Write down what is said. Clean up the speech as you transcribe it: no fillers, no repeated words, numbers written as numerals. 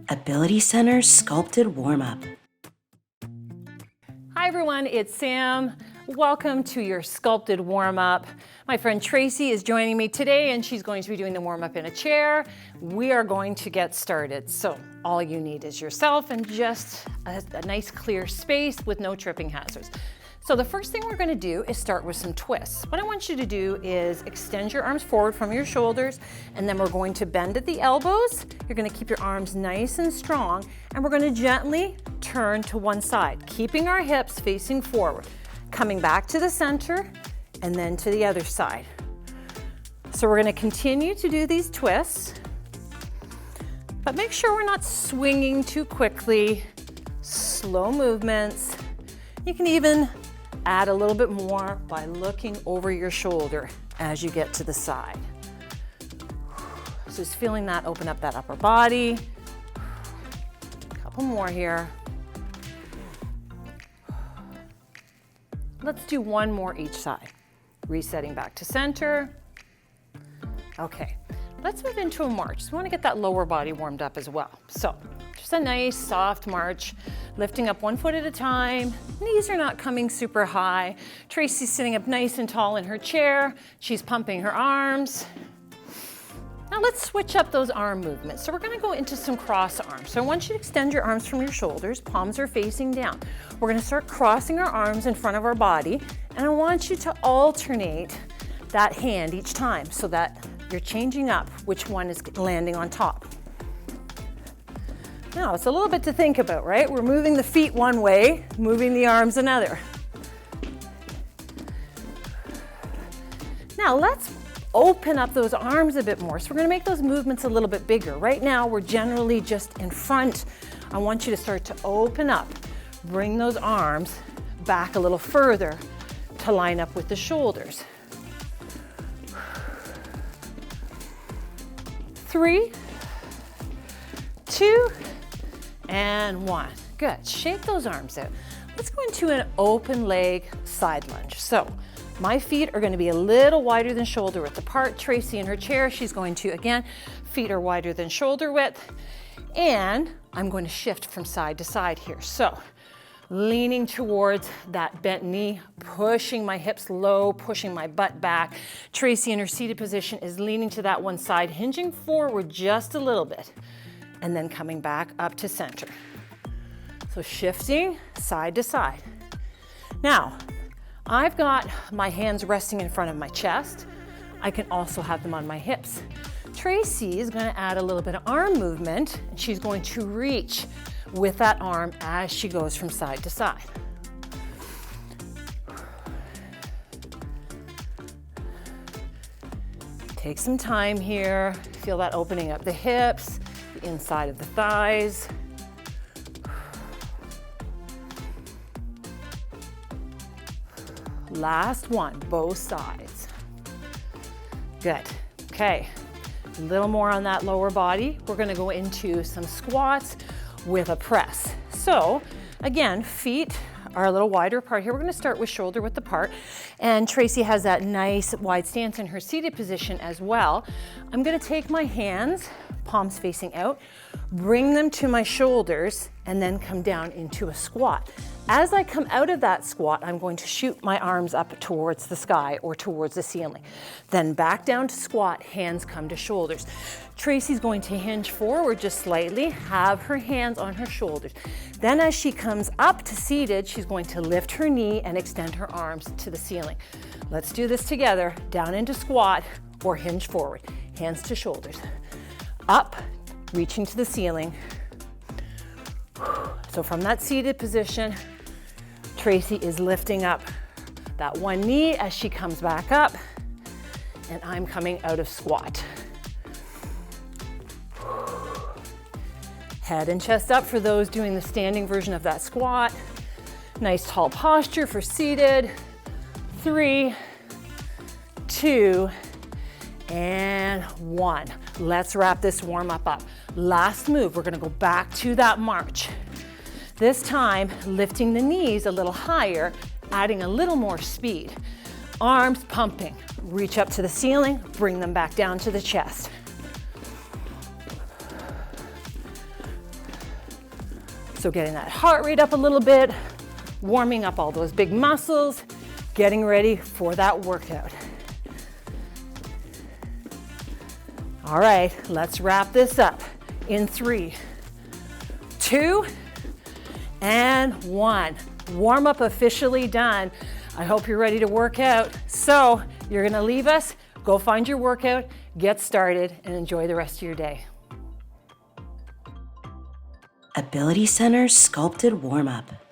Ability Center's Sculpted Warm-Up. Hi everyone, it's Sam. Welcome to your Sculpted Warm-Up. My friend Tracy is joining me today and she's going to be doing the warm-up in a chair. We are going to get started. So all you need is yourself and just a nice clear space with no tripping hazards. So the first thing we're going to do is start with some twists. What I want you to do is extend your arms forward from your shoulders, and then we're going to bend at the elbows. You're going to keep your arms nice and strong, and we're going to gently turn to one side, keeping our hips facing forward, coming back to the center, and then to the other side. So we're going to continue to do these twists, but make sure we're not swinging too quickly. Slow movements. You can even add a little bit more by looking over your shoulder as you get to the side. So just feeling that open up that upper body. A couple more here. Let's do one more each side. Resetting back to center. Okay, let's move into a march. So we want to get that lower body warmed up as well. So just a nice soft march, lifting up one foot at a time. Knees are not coming super high. Tracy's sitting up nice and tall in her chair. She's pumping her arms. Now let's switch up those arm movements. So we're going to go into some cross arms. So I want you to extend your arms from your shoulders. Palms are facing down. We're going to start crossing our arms in front of our body. And I want you to alternate that hand each time so that you're changing up which one is landing on top. Now, it's a little bit to think about, right? We're moving the feet one way, moving the arms another. Now, let's open up those arms a bit more. So we're going to make those movements a little bit bigger. Right now, we're generally just in front. I want you to start to open up. Bring those arms back a little further to line up with the shoulders. 3, 2, and 1. Good. Shake those arms out. Let's go into an open leg side lunge. So my feet are going to be a little wider than shoulder width apart. Tracy in her chair, she's going to, again, feet are wider than shoulder width. And I'm going to shift from side to side here. So leaning towards that bent knee, pushing my hips low, pushing my butt back. Tracy in her seated position is leaning to that one side, hinging forward just a little bit, and then coming back up to center. So shifting side to side. Now, I've got my hands resting in front of my chest. I can also have them on my hips. Tracy is going to add a little bit of arm movement, and she's going to reach with that arm as she goes from side to side. Take some time here. Feel that opening up the hips, the inside of the thighs. Last one, both sides. Good. Okay, a little more on that lower body. We're going to go into some squats with a press. So again, feet are a little wider apart here. We're going to start with shoulder width apart, and Tracy has that nice wide stance in her seated position as well. I'm going to take my hands, palms facing out, bring them to my shoulders, and then come down into a squat. As I come out of that squat, I'm going to shoot my arms up towards the sky or towards the ceiling. Then back down to squat, hands come to shoulders. Tracy's going to hinge forward just slightly, have her hands on her shoulders. Then as she comes up to seated, she's going to lift her knee and extend her arms to the ceiling. Let's do this together. Down into squat or hinge forward. Hands to shoulders. Up, reaching to the ceiling. So from that seated position, Tracy is lifting up that one knee as she comes back up, and I'm coming out of squat. Head and chest up for those doing the standing version of that squat. Nice tall posture for seated. 3, 2, and 1. Let's wrap this warm-up up. Last move, we're going to go back to that march. This time, lifting the knees a little higher, adding a little more speed. Arms pumping. Reach up to the ceiling, bring them back down to the chest. So getting that heart rate up a little bit, warming up all those big muscles, getting ready for that workout. All right, let's wrap this up in 3, 2, and 1. Warm up officially done. I hope you're ready to work out. So you're gonna leave us, go find your workout, get started, and enjoy the rest of your day. Ability Center Sculpted Warm-Up.